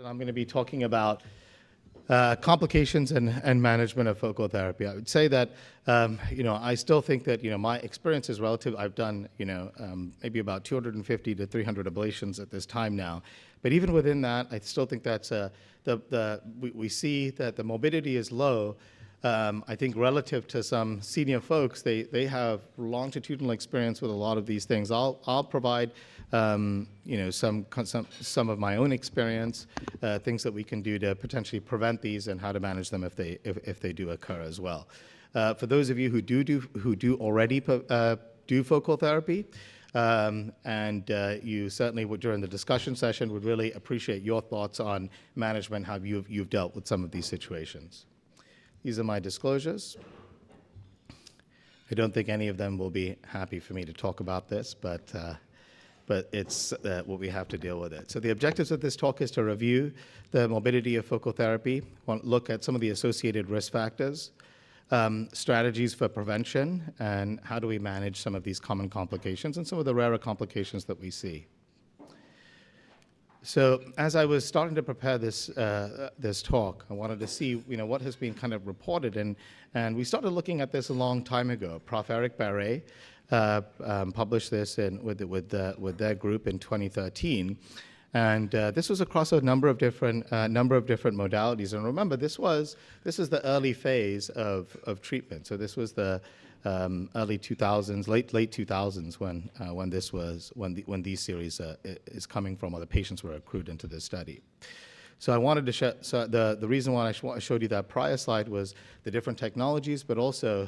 and I'm going to be talking about complications and management of focal therapy. I would say that, I still think that, my experience is relative. I've done, maybe about 250 to 300 ablations at this time now. But even within that, I still think that's, we see that the morbidity is low. I think relative to some senior folks, they have longitudinal experience with a lot of these things. I'll provide some of my own experience, things that we can do to potentially prevent these and how to manage them if they do occur as well. For those of you who do already do focal therapy, and you certainly would, during the discussion session, would really appreciate your thoughts on management, how you've dealt with some of these situations. These are my disclosures. I don't think any of them will be happy for me to talk about this, but it's what we have to deal with it. So the objectives of this talk is to review the morbidity of focal therapy, look at some of the associated risk factors, strategies for prevention, and how do we manage some of these common complications and some of the rarer complications that we see. So as I was starting to prepare this talk, I wanted to see what has been kind of reported, and we started looking at this a long time ago. Prof. Eric Barre published this with their group in 2013, and this was across a number of different modalities. And remember, this is the early phase of treatment. So this was the early 2000s, late 2000s when these series is coming from, or the patients were accrued into this study. So I wanted to show, the reason why I showed you that prior slide was the different technologies, but also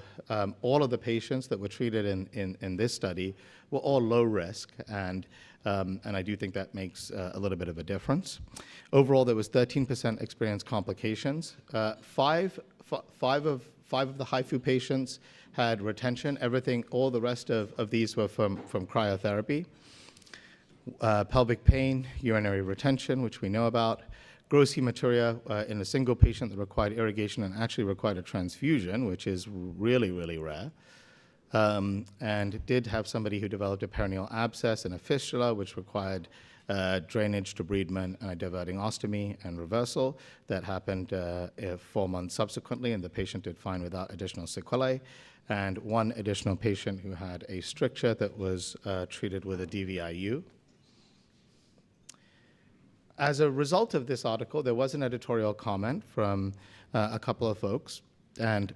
all of the patients that were treated in this study were all low risk, and I do think that makes a little bit of a difference. Overall, there was 13% experienced complications. Five of the HIFU patients had retention. All the rest of these were from cryotherapy. Pelvic pain, urinary retention, which we know about. Gross hematuria in a single patient that required irrigation and actually required a transfusion, which is really, really rare. And did have somebody who developed a perineal abscess and a fistula, which required drainage, debridement, and a diverting ostomy and reversal. That happened 4 months subsequently, and the patient did fine without additional sequelae. And one additional patient who had a stricture that was treated with a DVIU. As a result of this article, there was an editorial comment from a couple of folks, and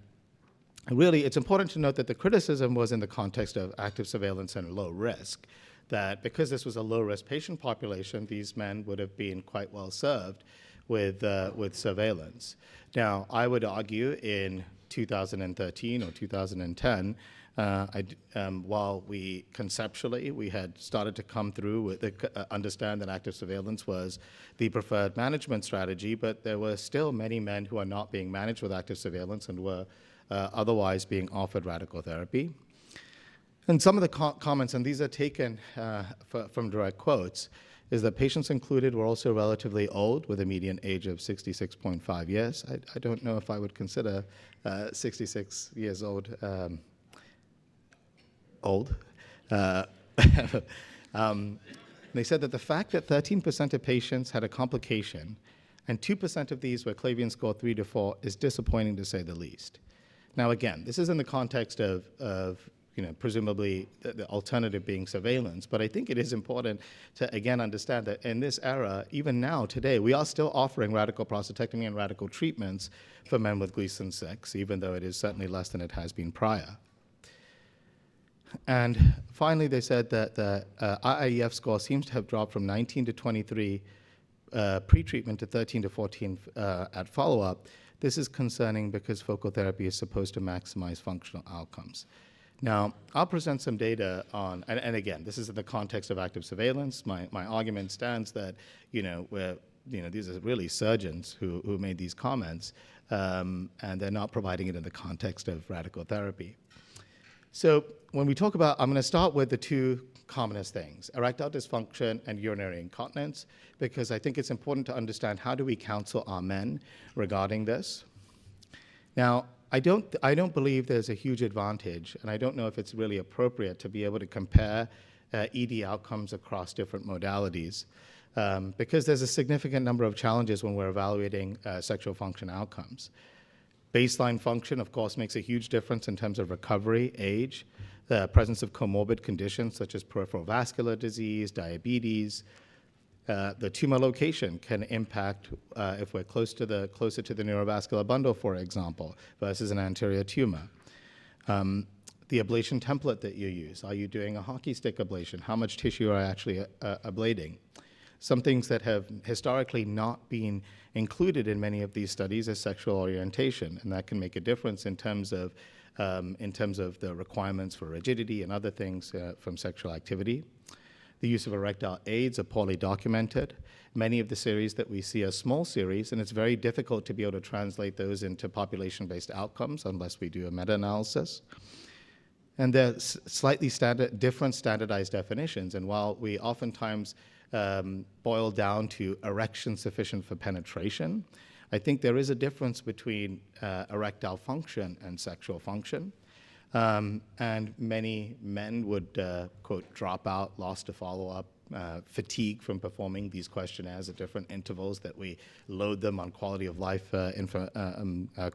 really, it's important to note that the criticism was in the context of active surveillance and low risk, that because this was a low-risk patient population, these men would have been quite well served with surveillance. Now, I would argue in 2013 or 2010, while we conceptually had started to come through with understand that active surveillance was the preferred management strategy, but there were still many men who are not being managed with active surveillance and were otherwise being offered radical therapy. And some of the comments, and these are taken from direct quotes, is that patients included were also relatively old, with a median age of 66.5 years. I don't know if I would consider 66 years old old. They said that the fact that 13% of patients had a complication and 2% of these were Clavian score 3 to 4 is disappointing, to say the least. Now, again, this is in the context of presumably the alternative being surveillance, but I think it is important to, again, understand that in this era, even now, today, we are still offering radical prostatectomy and radical treatments for men with Gleason 6, even though it is certainly less than it has been prior. And finally, they said that the IIEF score seems to have dropped from 19 to 23 pre-treatment to 13 to 14 at follow-up. This is concerning because focal therapy is supposed to maximize functional outcomes. Now, I'll present some data on, and again, this is in the context of active surveillance. My argument stands that, these are really surgeons who made these comments, and they're not providing it in the context of radical therapy. So when we talk about, I'm going to start with the two commonest things, erectile dysfunction and urinary incontinence, because I think it's important to understand how do we counsel our men regarding this. Now, I don't believe there's a huge advantage, and I don't know if it's really appropriate to be able to compare ED outcomes across different modalities. because there's a significant number of challenges when we're evaluating sexual function outcomes. Baseline function, of course, makes a huge difference in terms of recovery, age, the presence of comorbid conditions such as peripheral vascular disease, diabetes. The tumor location can impact if we're closer to the neurovascular bundle, for example, versus an anterior tumor. The ablation template that you use. Are you doing a hockey stick ablation? How much tissue are you actually ablating? Some things that have historically not been included in many of these studies is sexual orientation, and that can make a difference in terms of the requirements for rigidity and other things from sexual activity. The use of erectile aids are poorly documented. Many of the series that we see are small series, and it's very difficult to be able to translate those into population-based outcomes unless we do a meta-analysis. And there are slightly different standardized definitions, and while we oftentimes boil down to erection sufficient for penetration, I think there is a difference between erectile function and sexual function. And many men would, quote, drop out, lost to follow-up, fatigue from performing these questionnaires at different intervals that we load them on quality of life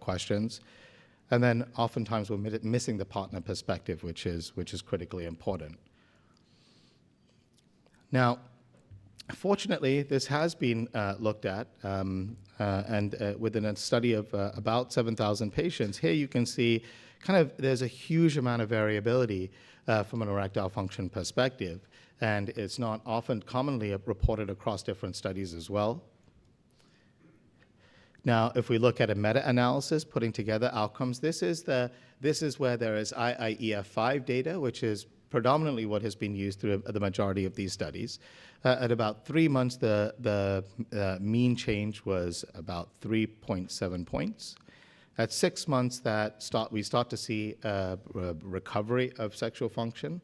questions. And then oftentimes we're missing the partner perspective, which is critically important. Now, fortunately, this has been looked at, and within a study of about 7,000 patients. Here you can see there's a huge amount of variability from an erectile function perspective, and it's not commonly reported across different studies as well. Now, if we look at a meta-analysis putting together outcomes, this is where there is IIEF5 data, which is predominantly what has been used through the majority of these studies. At about 3 months, the mean change was about 3.7 points. At 6 months, we start to see recovery of sexual function,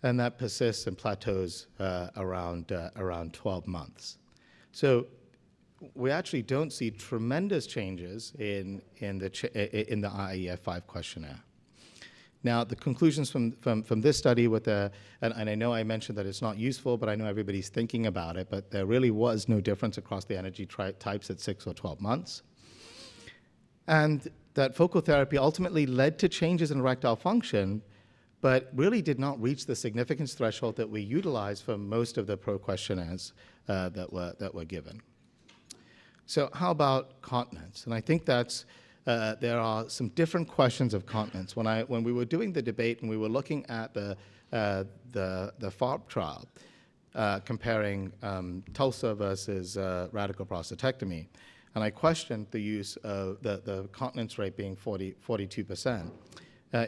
and that persists and plateaus around 12 months. So we actually don't see tremendous changes in the IEF5 questionnaire. Now, the conclusions from this study and I know I mentioned that it's not useful, but I know everybody's thinking about it, but there really was no difference across the energy types at 6 or 12 months. And that focal therapy ultimately led to changes in erectile function, but really did not reach the significance threshold that we utilize for most of the pro-questionnaires that were given. So how about continence? And I think there are some different questions of continence. When we were doing the debate and we were looking at the FARP trial, comparing TULSA versus radical prostatectomy, and I questioned the use of the continence rate being 42%.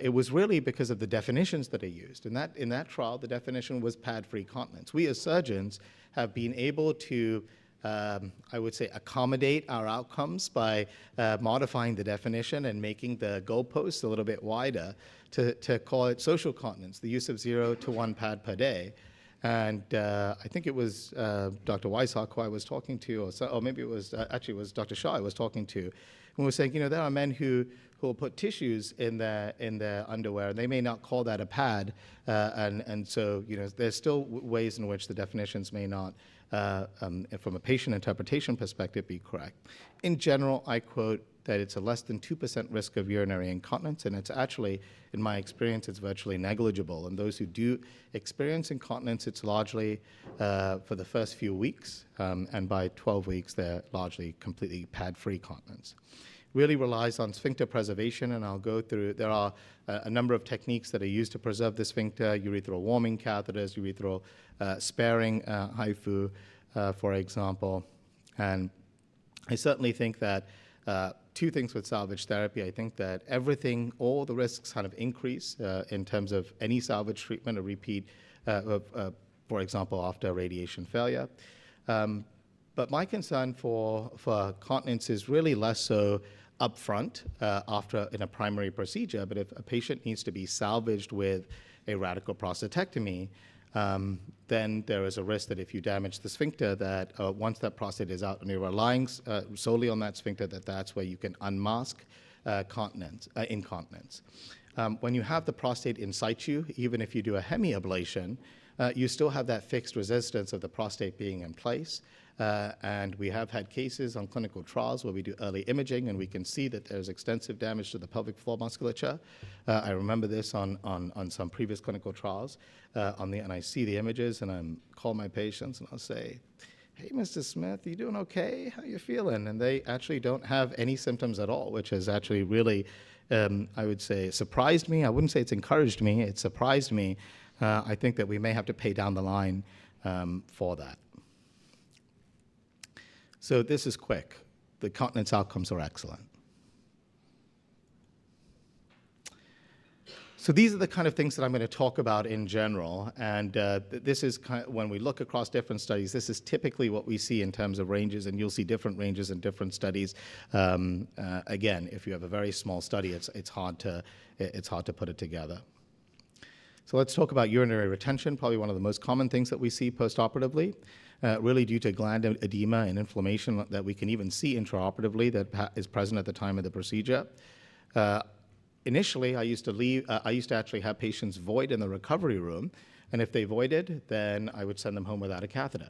It was really because of the definitions that are used. In that trial, the definition was pad-free continence. We as surgeons have been able to I would say accommodate our outcomes by modifying the definition and making the goalposts a little bit wider to call it social continence, the use of 0 to 1 pad per day. And I think it was Dr. Weishaupt who I was talking to, or maybe it was Dr. Shah I was talking to, and we were saying, there are men who will put tissues in their underwear, and they may not call that a pad, and so there's still ways in which the definitions may not, from a patient interpretation perspective, be correct. In general, I quote that it's a less than 2% risk of urinary incontinence, and it's actually, in my experience, it's virtually negligible. And those who do experience incontinence, it's largely for the first few weeks, and by 12 weeks, they're largely completely pad-free continence. Really relies on sphincter preservation, and I'll go through, there are a number of techniques that are used to preserve the sphincter: urethral warming catheters, urethral sparing HIFU, for example. And I certainly think that two things with salvage therapy. I think that all the risks kind of increase in terms of any salvage treatment or repeat, for example, after radiation failure. But my concern for continence is really less so upfront in a primary procedure, but if a patient needs to be salvaged with a radical prostatectomy, then there is a risk that if you damage the sphincter, that once that prostate is out and you're relying solely on that sphincter, that's where you can unmask incontinence. When you have the prostate in situ, even if you do a hemiablation, you still have that fixed resistance of the prostate being in place. And we have had cases on clinical trials where we do early imaging and we can see that there's extensive damage to the pelvic floor musculature. I remember this on some previous clinical trials, and I see the images and I call my patients and I'll say, "Hey, Mr. Smith, you doing okay? How you feeling?" And they actually don't have any symptoms at all, which has actually really, I would say, surprised me. I wouldn't say it's encouraged me, it surprised me. I think that we may have to pay down the line for that. So this is quick. The continence outcomes are excellent. So these are the kind of things that I'm going to talk about in general, and this is when we look across different studies, this is typically what we see in terms of ranges, and you'll see different ranges in different studies. Again, if you have a very small study, it's hard to put it together. So let's talk about urinary retention, probably one of the most common things that we see postoperatively. Really due to gland edema and inflammation that we can even see intraoperatively that is present at the time of the procedure. Initially, I used to actually have patients void in the recovery room, and if they voided, then I would send them home without a catheter.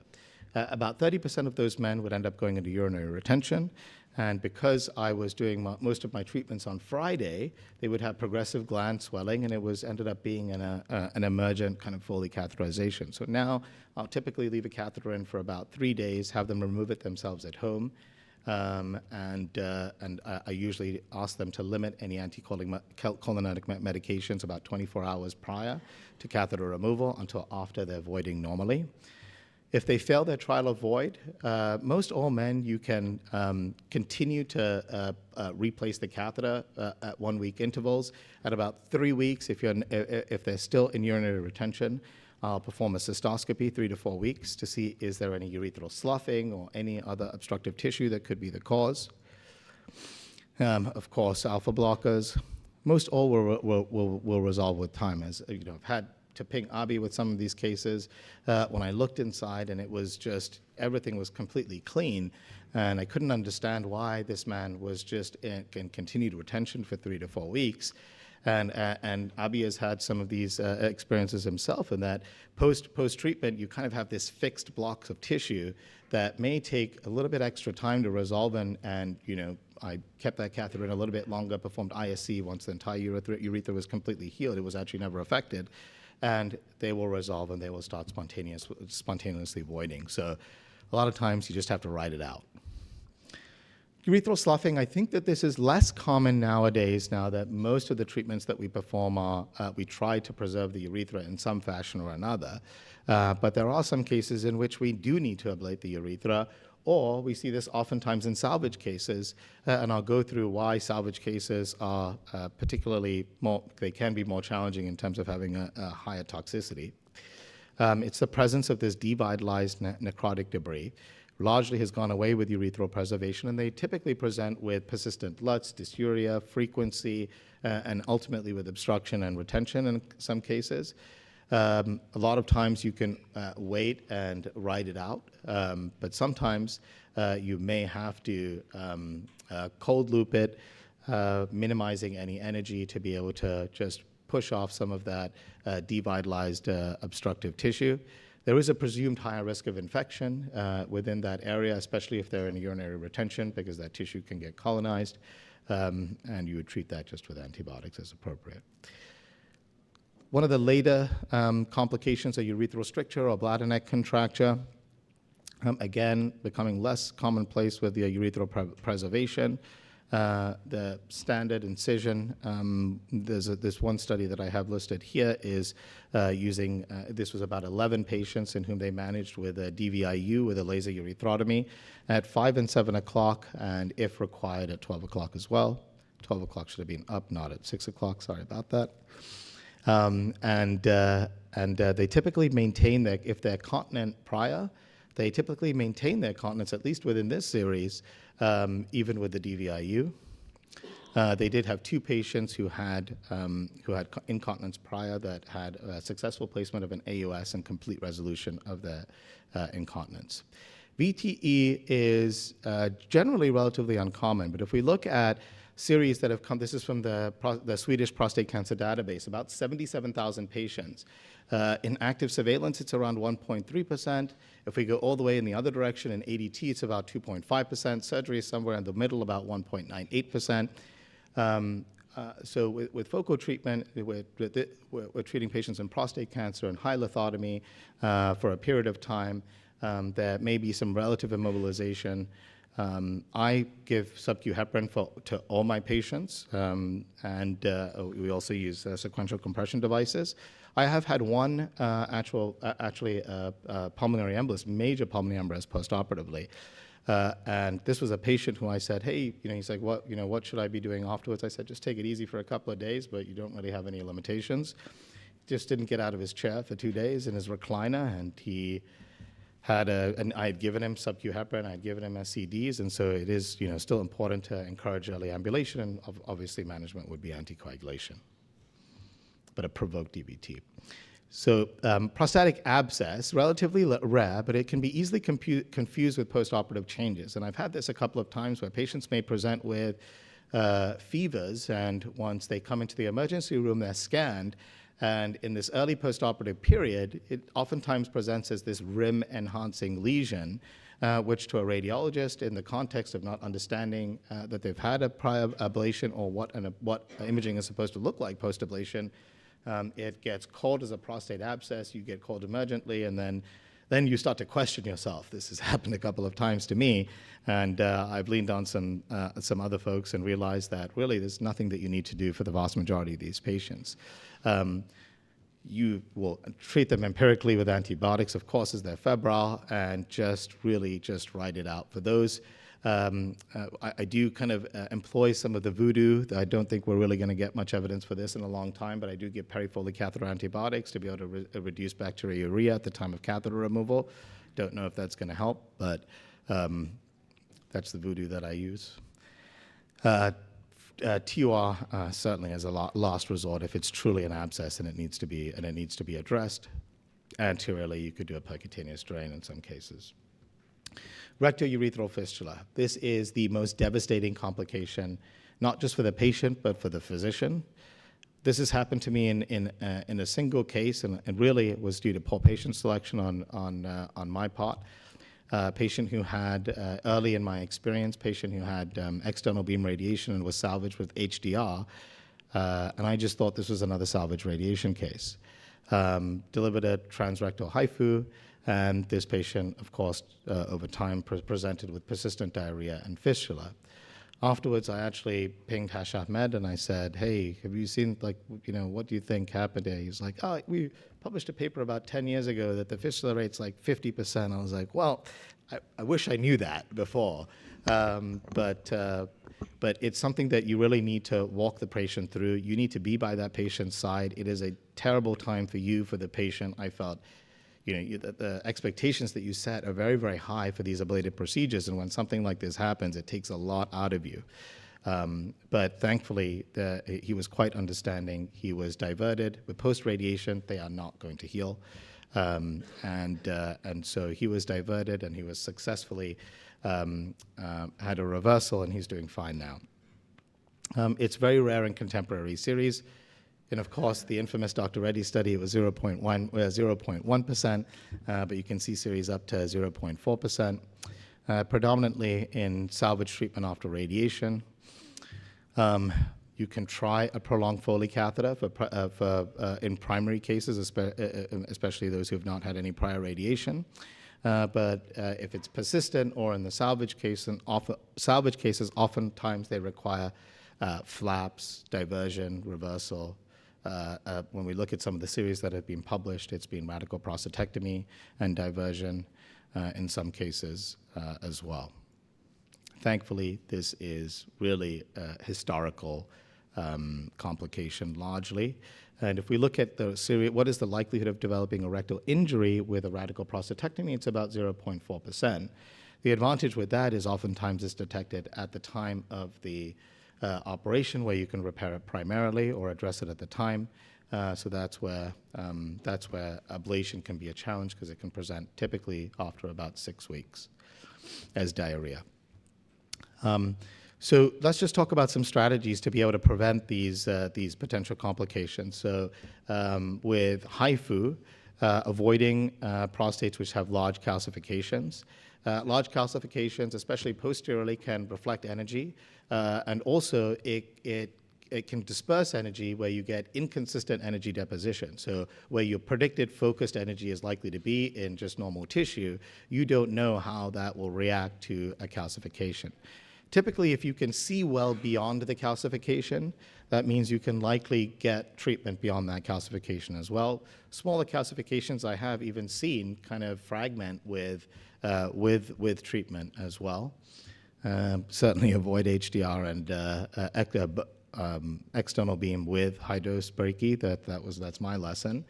About 30% of those men would end up going into urinary retention, and because I was doing most of my treatments on Friday, they would have progressive gland swelling, and it ended up being an emergent kind of Foley catheterization. So now I'll typically leave a catheter in for about 3 days, have them remove it themselves at home, and I usually ask them to limit any anticholinergic medications about 24 hours prior to catheter removal until after they're voiding normally. If they fail their trial of void, most all men, you can continue to replace the catheter at 1 week intervals. At about 3 weeks, if they're still in urinary retention, I'll perform a cystoscopy 3 to 4 weeks to see is there any urethral sloughing or any other obstructive tissue that could be the cause. Of course, alpha blockers. Most all will resolve with time. As you know, I've had to ping Abi with some of these cases when I looked inside and it was just, everything was completely clean, and I couldn't understand why this man was just in continued retention for 3 to 4 weeks. And Abi has had some of these experiences himself, in that post-treatment, you kind of have this fixed blocks of tissue that may take a little bit extra time to resolve, and you know, I kept that catheter in a little bit longer, performed ISC once the entire urethra was completely healed. It was actually never affected, and they will resolve and they will start spontaneously voiding. So a lot of times you just have to ride it out. Urethral sloughing, I think that this is less common nowadays, now that most of the treatments that we perform are, we try to preserve the urethra in some fashion or another. But there are some cases in which we do need to ablate the urethra, or we see this oftentimes in salvage cases, and I'll go through why salvage cases are particularly they can be more challenging in terms of having a higher toxicity. It's the presence of this devitalized necrotic debris. Largely has gone away with urethral preservation, and they typically present with persistent LUTS, dysuria, frequency, and ultimately with obstruction and retention in some cases. A lot of times you can wait and ride it out, but sometimes you may have to cold loop it, minimizing any energy to be able to just push off some of that devitalized obstructive tissue. There is a presumed higher risk of infection within that area, especially if they're in urinary retention, because that tissue can get colonized, and you would treat that just with antibiotics as appropriate. One of the later complications are urethral stricture or bladder neck contracture. Again, becoming less commonplace with the urethral preservation. The standard incision, there's this one study that I have listed here is using, this was about 11 patients in whom they managed with a DVIU with a laser urethrotomy at 5 and 7 o'clock, and if required at 12 o'clock as well. 12 o'clock should have been up, not at 6 o'clock, sorry about that. They typically maintain their, if they're continent prior, they typically maintain their continence, at least within this series, even with the DVIU. They did have 2 patients who had incontinence prior that had a successful placement of an AUS and complete resolution of their incontinence. VTE is generally relatively uncommon, but if we look at series that have come. This is from the Swedish prostate cancer database, about 77,000 patients. In active surveillance, it's around 1.3%. If we go all the way in the other direction, in ADT, it's about 2.5%. Surgery is somewhere in the middle, about 1.98%. So with focal treatment, we're treating patients in prostate cancer and high lithotomy for a period of time. There may be some relative immobilization. I give sub-Q heparin to all my patients, and we also use sequential compression devices. I have had one pulmonary embolus, major pulmonary embolus postoperatively. And this was a patient who I said, hey, he's like, what should I be doing afterwards? I said, just take it easy for a couple of days, but you don't really have any limitations. Just didn't get out of his chair for 2 days in his recliner, and he had and I had given him sub-Q heparin, I had given him SCDs, and so it is, still important to encourage early ambulation, and obviously management would be anticoagulation, but a provoked DVT. So prostatic abscess, relatively rare, but it can be easily confused with postoperative changes. And I've had this a couple of times where patients may present with fevers, and once they come into the emergency room, they're scanned. And in this early postoperative period, it oftentimes presents as this rim-enhancing lesion, which to a radiologist, in the context of not understanding that they've had a prior ablation or what imaging is supposed to look like post-ablation, it gets called as a prostate abscess. You get called emergently, and then you start to question yourself. This has happened a couple of times to me, and I've leaned on some other folks and realized that really there's nothing that you need to do for the vast majority of these patients. You will treat them empirically with antibiotics, of course, as they're febrile, and just ride it out. For those, I do kind of employ some of the voodoo. I don't think we're really going to get much evidence for this in a long time, but I do give perifolate catheter antibiotics to be able to reduce bacteriuria at the time of catheter removal. Don't know if that's going to help, but that's the voodoo that I use. TUR certainly is a last resort if it's truly an abscess and it needs to be addressed. Anteriorly, you could do a percutaneous drain in some cases. Rectourethral fistula. This is the most devastating complication, not just for the patient, but for the physician. This has happened to me in a single case, and really it was due to poor patient selection on my part. Patient who had, early in my experience, patient who had external beam radiation and was salvaged with HDR, and I just thought this was another salvage radiation case. Delivered a transrectal HIFU, and this patient, of course, over time presented with persistent diarrhea and fistula. Afterwards, I actually pinged Hashaf Med and I said, hey, have you seen, what do you think happened here? He's like, oh, we published a paper about 10 years ago that the fistula rate's like 50%. I was like, well, I wish I knew that before. But it's something that you really need to walk the patient through. You need to be by that patient's side. It is a terrible time for you, for the patient. I felt the expectations that you set are very, very high for these ablative procedures, and when something like this happens, it takes a lot out of you. But thankfully, he was quite understanding. He was diverted. With post-radiation, they are not going to heal. And so he was diverted, and he was successfully had a reversal, and he's doing fine now. It's very rare in contemporary series. And of course, the infamous Dr. Reddy study, it was 0.1%, but you can see series up to 0.4%, predominantly in salvage treatment after radiation. You can try a prolonged Foley catheter in primary cases, especially those who have not had any prior radiation. But if it's persistent or in the salvage cases, oftentimes they require flaps, diversion, reversal. When we look at some of the series that have been published, it's been radical prostatectomy and diversion in some cases as well. Thankfully, this is really a historical complication largely. And if we look at the series, what is the likelihood of developing a rectal injury with a radical prostatectomy? It's about 0.4%. The advantage with that is oftentimes it's detected at the time of the operation, where you can repair it primarily or address it at the time. So that's where ablation can be a challenge, because it can present typically after about 6 weeks as diarrhea. So let's just talk about some strategies to be able to prevent these potential complications. So with HIFU, avoiding prostates which have large calcifications. Large calcifications, especially posteriorly, can reflect energy, and also it can disperse energy where you get inconsistent energy deposition. So where your predicted focused energy is likely to be in just normal tissue, you don't know how that will react to a calcification. Typically, if you can see well beyond the calcification, that means you can likely get treatment beyond that calcification as well. Smaller calcifications I have even seen kind of fragment with treatment as well. Certainly avoid HDR and external beam with high-dose brachy. That's my lesson.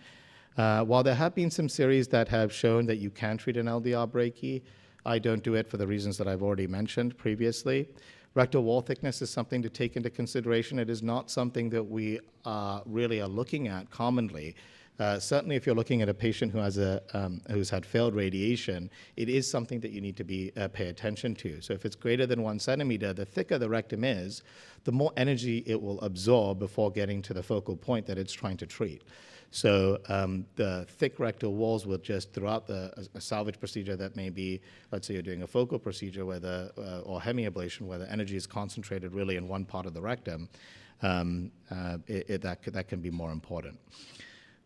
While there have been some series that have shown that you can treat an LDR brachy, I don't do it for the reasons that I've already mentioned previously. Rectal wall thickness is something to take into consideration. It is not something that we really are looking at commonly. Certainly, if you're looking at a patient who has who's had failed radiation, it is something that you need to pay attention to. So if it's greater than 1 centimeter, the thicker the rectum is, the more energy it will absorb before getting to the focal point that it's trying to treat. So the thick rectal walls will just, throughout a salvage procedure that may be, let's say you're doing a focal procedure or hemiablation where the energy is concentrated really in one part of the rectum, that can be more important.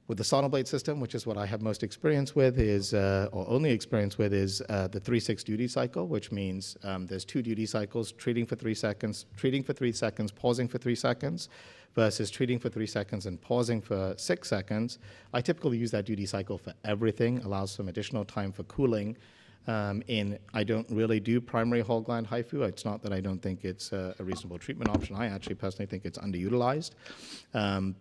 With the sonoblade system, which is what I have most experience with, or only experience with, is the 3-6 duty cycle, which means there's 2 duty cycles: treating for 3 seconds, pausing for 3 seconds, versus treating for 3 seconds and pausing for 6 seconds. I typically use that duty cycle for everything, allows some additional time for cooling. I don't really do primary whole gland HIFU. It's not that I don't think it's a reasonable treatment option. I actually personally think it's underutilized.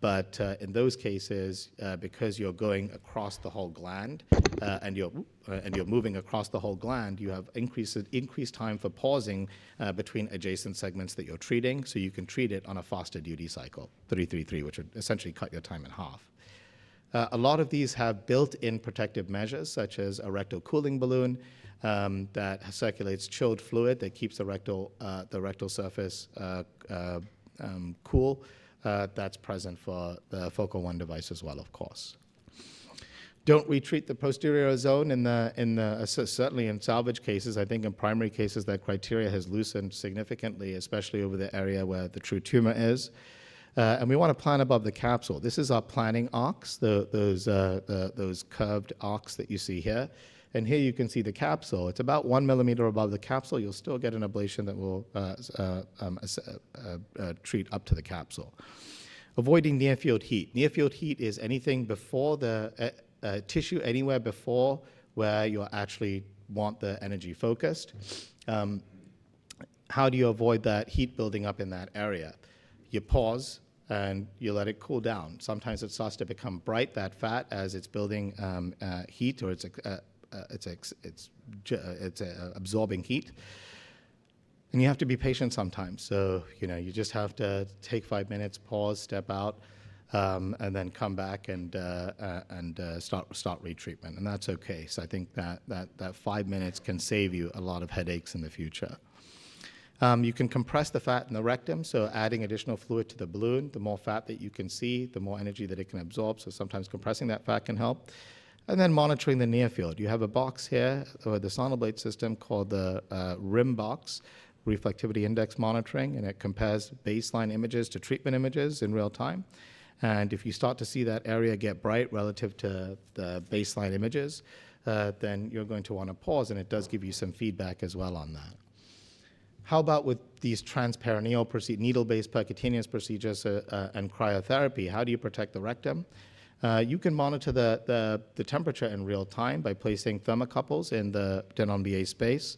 But in those cases, because you're going across the whole gland and you're moving across the whole gland, you have increased time for pausing between adjacent segments that you're treating, so you can treat it on a faster duty cycle, 3-3-3, which would essentially cut your time in half. A lot of these have built-in protective measures, such as a rectal cooling balloon that circulates chilled fluid that keeps the rectal surface cool. That's present for the Focal One device as well, of course. Don't retreat the posterior zone certainly in salvage cases. I think in primary cases that criteria has loosened significantly, especially over the area where the true tumor is. And we want to plan above the capsule. This is our planning arcs, those curved arcs that you see here. And here you can see the capsule. It's about 1 millimeter above the capsule. You'll still get an ablation that will treat up to the capsule. Avoiding near-field heat. Near-field heat is anything before the tissue, anywhere before where you actually want the energy focused. How do you avoid that heat building up in that area? You pause and you let it cool down. Sometimes it starts to become bright, that fat, as it's building heat, or it's absorbing heat. And you have to be patient sometimes. So you just have to take 5 minutes, pause, step out, and then come back and start retreatment, and that's okay. So I think that 5 minutes can save you a lot of headaches in the future. You can compress the fat in the rectum, so adding additional fluid to the balloon. The more fat that you can see, the more energy that it can absorb, so sometimes compressing that fat can help. And then monitoring the near field. You have a box here with the sonoblade system called the RIM box, reflectivity index monitoring, and it compares baseline images to treatment images in real time. And if you start to see that area get bright relative to the baseline images, then you're going to want to pause, and it does give you some feedback as well on that. How about with these transperineal needle-based percutaneous procedures and cryotherapy? How do you protect the rectum? You can monitor the temperature in real time by placing thermocouples in the Denon-BA space.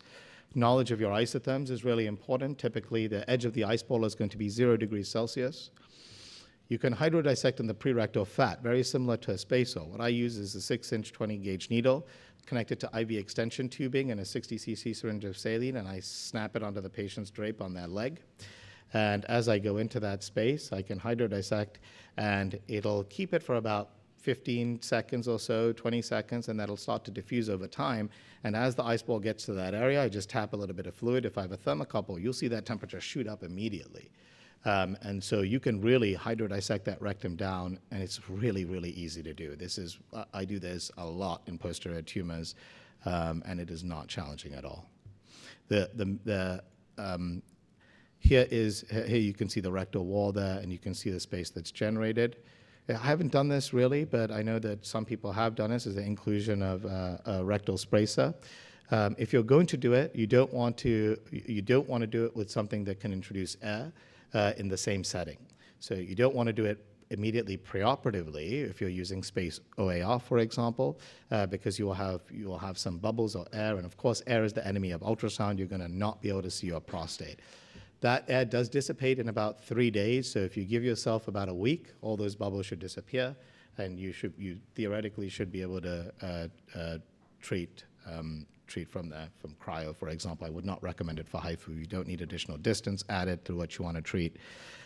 Knowledge of your isotherms is really important. Typically, the edge of the ice ball is going to be 0 degrees Celsius. You can hydrodissect in the prerectal fat, very similar to a spacer. What I use is a 6-inch 20-gauge needle connected to IV extension tubing and a 60 cc syringe of saline, and I snap it onto the patient's drape on their leg. And as I go into that space, I can hydrodissect, and it'll keep it for about 15 seconds or so, 20 seconds, and that'll start to diffuse over time. And as the ice ball gets to that area, I just tap a little bit of fluid. If I have a thermocouple, you'll see that temperature shoot up immediately. And so you can really hydrodissect that rectum down, and it's really, really easy to do. I do this a lot in posterior tumors, and it is not challenging at all. Here you can see the rectal wall there, and you can see the space that's generated. I haven't done this really, but I know that some people have done this, is the inclusion of a rectal spracer. If you're going to do it, you don't want to do it with something that can introduce air in the same setting. So you don't want to do it immediately preoperatively if you're using space OAR, for example, because you will have some bubbles or air, and of course air is the enemy of ultrasound. You're going to not be able to see your prostate. That air does dissipate in about 3 days, so if you give yourself about a week, all those bubbles should disappear, and you theoretically should be able to treat from cryo, for example. I would not recommend it for HIFU. You don't need additional distance added to what you want to treat.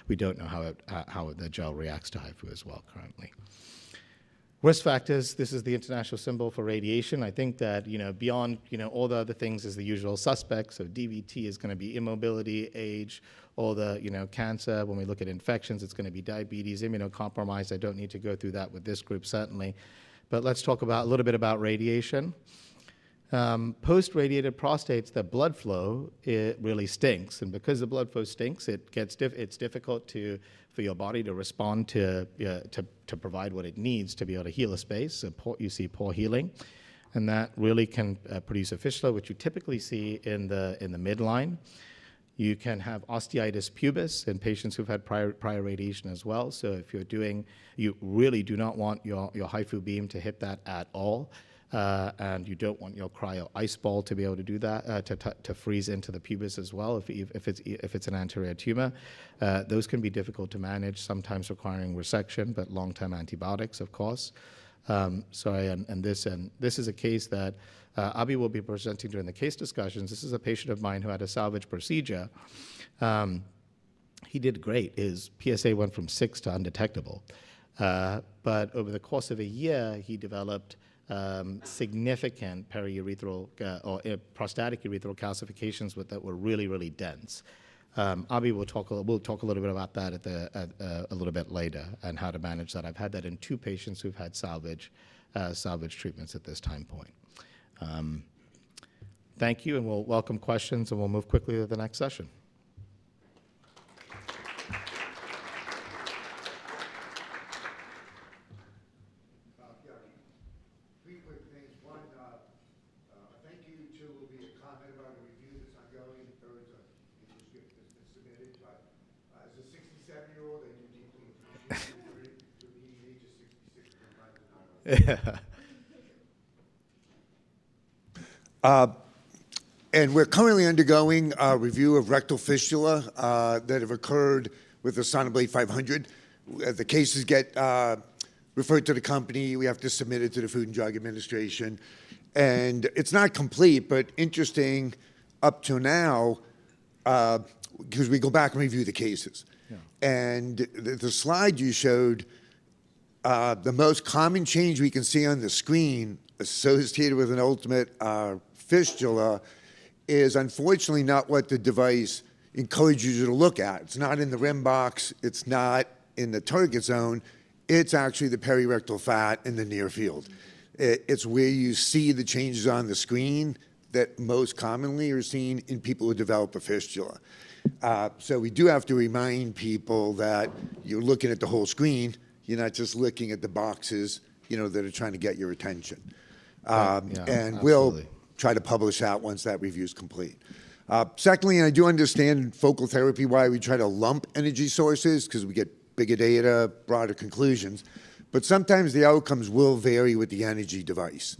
We don't know how the gel reacts to HIFU as well currently. Risk factors, this is the international symbol for radiation. I think that, beyond, all the other things is the usual suspects. So DVT is going to be immobility, age, all the, cancer. When we look at infections, it's going to be diabetes, immunocompromised. I don't need to go through that with this group, certainly. But let's talk a little bit about radiation. Post-radiated prostates, the blood flow, it really stinks. And because the blood flow stinks, it's difficult for your body to respond to provide what it needs to be able to heal a space. So you see poor healing. And that really can produce a fistula, which you typically see in the midline. You can have osteitis pubis in patients who've had prior radiation as well. So if you really do not want your HIFU beam to hit that at all. And you don't want your cryo ice ball to be able to do that, to freeze into the pubis as well if it's an anterior tumor. Those can be difficult to manage, sometimes requiring resection, but long-term antibiotics, of course. This is a case that Abi will be presenting during the case discussions. This is a patient of mine who had a salvage procedure. He did great. His PSA went from 6 to undetectable. But over the course of a year, he developed significant periurethral or prostatic urethral calcifications that were really, really dense. Abi will talk a little bit about that a little bit later and how to manage that. I've had that in 2 patients who've had salvage treatments at this time point. Thank you, and we'll welcome questions, and we'll move quickly to the next session. And we're currently undergoing a review of rectal fistula that have occurred with the Sonoblade 500. The cases get referred to the company. We have to submit it to the Food and Drug Administration. And it's not complete, but interesting up to now, because we go back and review the cases. Yeah. And the slide you showed, the most common change we can see on the screen associated with an ultimate fistula is unfortunately not what the device encourages you to look at. It's not in the rim box. It's not in the target zone. It's actually the perirectal fat in the near field. It's where you see the changes on the screen that most commonly are seen in people who develop a fistula. So we do have to remind people that you're looking at the whole screen. You're not just looking at the boxes, that are trying to get your attention. And absolutely. We'll try to publish that once that review is complete. Secondly, and I do understand focal therapy, why we try to lump energy sources, because we get bigger data, broader conclusions. But sometimes the outcomes will vary with the energy device.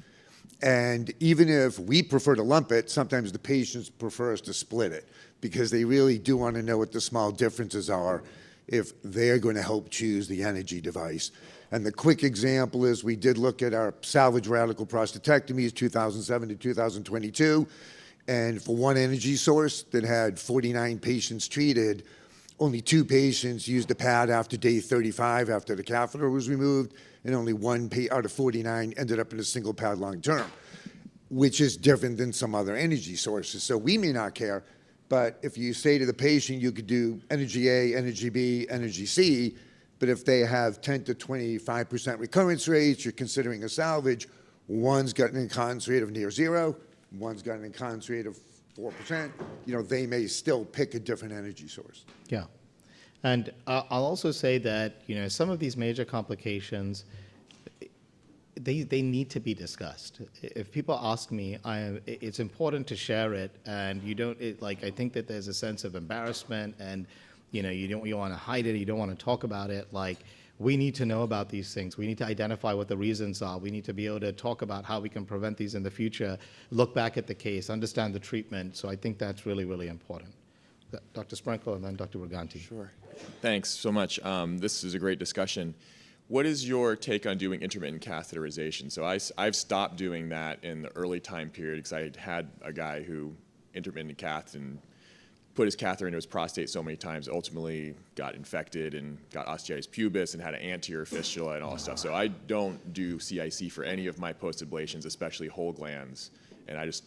And even if we prefer to lump it, sometimes the patients prefer us to split it, because they really do want to know what the small differences are if they're going to help choose the energy device. And the quick example is we did look at our salvage radical prostatectomies 2007 to 2022, and for one energy source that had 49 patients treated, only 2 patients used the pad after day 35 after the catheter was removed, and only 1 out of 49 ended up in a single pad long term, which is different than some other energy sources. So we may not care, but if you say to the patient you could do energy A, energy B, energy C, but if they have 10 to 25% recurrence rates, you're considering a salvage, one's got an incontinence rate of near 0, one's got an incontinence rate of 4%, they may still pick a different energy source. Yeah. And I'll also say that, some of these major complications, they need to be discussed. If people ask me, it's important to share it, and you don't, I think that there's a sense of embarrassment, and, you want to hide it, you don't want to talk about it. We need to know about these things. We need to identify what the reasons are. We need to be able to talk about how we can prevent these in the future, look back at the case, understand the treatment. So I think that's really, really important. Dr. Sprinkle and then Dr. Briganti. Sure. Thanks so much. This is a great discussion. What is your take on doing intermittent catheterization? So I've stopped doing that in the early time period because I had a guy who intermittent cathed and put his catheter into his prostate so many times, ultimately got infected and got osteitis pubis and had an anterior fistula and all that stuff. So I don't do CIC for any of my post-ablations, especially whole glands. And I just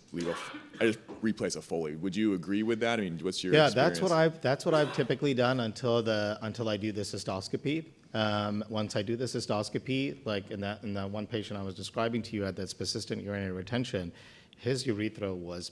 replace a Foley. Would you agree with that? I mean, what's your experience? That's what I've typically done until I do the cystoscopy. Once I do the cystoscopy, like in that one patient I was describing to you had that persistent urinary retention, his urethra was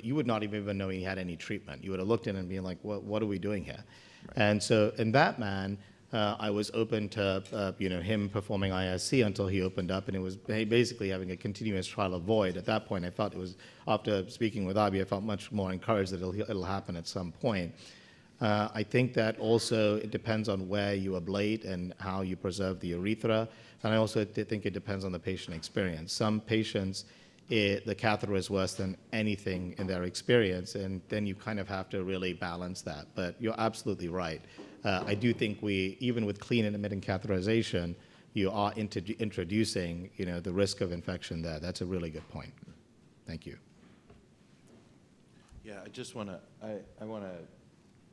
you would not even know he had any treatment. You would have looked in and been like, what are we doing here? Right. And so in that man, I was open to him performing ISC until he opened up, and it was basically having a continuous trial of void. At that point, I felt it was, after speaking with Abhi, I felt much more encouraged that it'll happen at some point. I think that also it depends on where you ablate and how you preserve the urethra, and I also think it depends on the patient experience. Some patients, the catheter is worse than anything in their experience, and then you kind of have to really balance that. But you're absolutely right. I do think even with clean intermittent catheterization, you are introducing, the risk of infection there. That's a really good point. Thank you. Yeah, I want to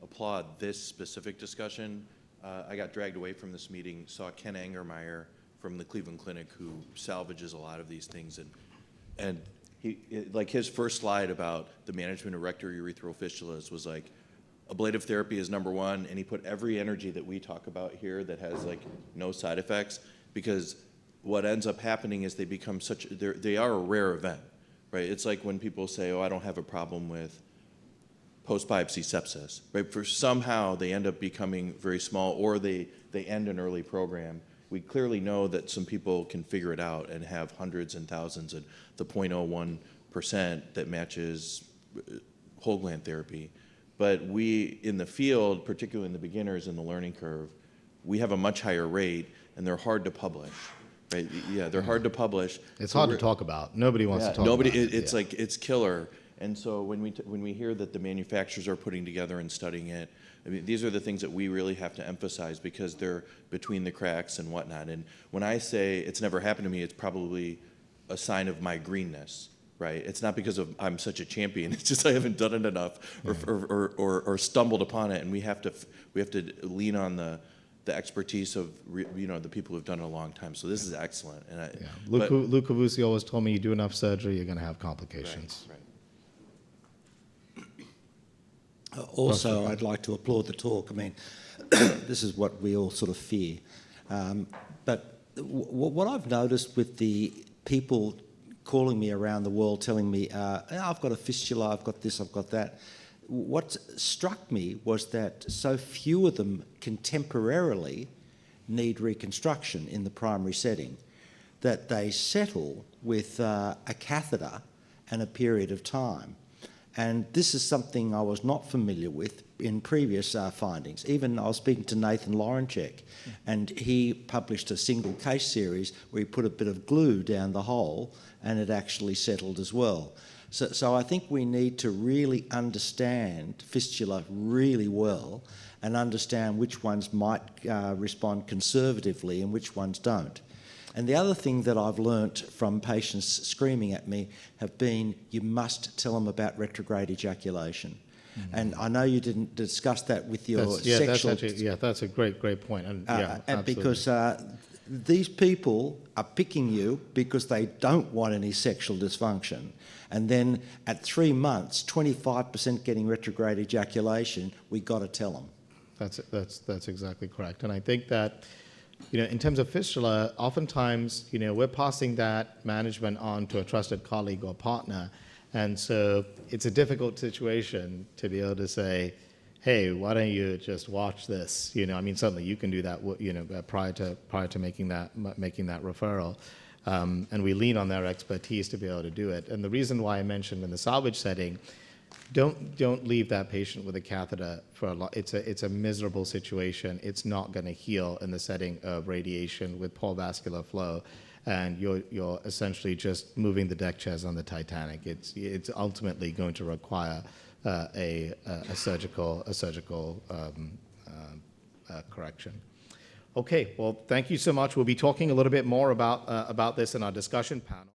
applaud this specific discussion. I got dragged away from this meeting, saw Ken Angermeyer from the Cleveland Clinic, who salvages a lot of these things, and like his first slide about the management of rectourethral fistulas was like, ablative therapy is number 1, and he put every energy that we talk about here that has no side effects, because what ends up happening is they become they are a rare event, right? It's like when people say, oh, I don't have a problem with post-biopsy sepsis, right? For somehow they end up becoming very small, or they end an early program. We clearly know that some people can figure it out and have hundreds and thousands, and the 0.01% that matches whole gland therapy. But we, in the field, particularly in the beginners in the learning curve, we have a much higher rate, and they're hard to publish, right? Yeah, they're hard to publish. It's hard to talk about. Nobody wants to talk about it. It's like, it's killer. And so when we hear that the manufacturers are putting together and studying it, I mean, these are the things that we really have to emphasize, because they're between the cracks and whatnot. And when I say it's never happened to me, it's probably a sign of my greenness, right? It's not because I'm such a champion. It's just I haven't done it enough, or stumbled upon it. And we have to lean on the expertise of the people who've done it a long time. So this is excellent. And Luke Cavusi always told me, you do enough surgery, you're going to have complications. Right. Also, I'd like to applaud the talk. I mean, this is what we all sort of fear. But what I've noticed with the people calling me around the world telling me, I've got a fistula, I've got this, I've got that, what struck me was that so few of them contemporarily need reconstruction in the primary setting, that they settle with a catheter and a period of time. And this is something I was not familiar with in previous findings. Even I was speaking to Nathan Lorenchek, and he published a single case series where he put a bit of glue down the hole, and it actually settled as well. So I think we need to really understand fistula really well, and understand which ones might respond conservatively and which ones don't. And the other thing that I've learnt from patients screaming at me have been, you must tell them about retrograde ejaculation. And I know you didn't discuss that with your sexual... That's a great point. And, and absolutely. because these people are picking you because they don't want any sexual dysfunction. And then at 3 months, 25% getting retrograde ejaculation, we got to tell them. That's exactly correct. And I think that, in terms of fistula, oftentimes, we're passing that management on to a trusted colleague or partner. And so it's a difficult situation to be able to say, hey, why don't you just watch this? Certainly you can do that, prior to making that referral. And we lean on their expertise to be able to do it. And the reason why I mentioned in the salvage setting, don't leave that patient with a catheter for a lot. It's a miserable situation. It's not going to heal in the setting of radiation with poor vascular flow, and you're essentially just moving the deck chairs on the Titanic. It's ultimately going to require a surgical correction. Okay, well, thank you so much. We'll be talking a little bit more about this in our discussion panel.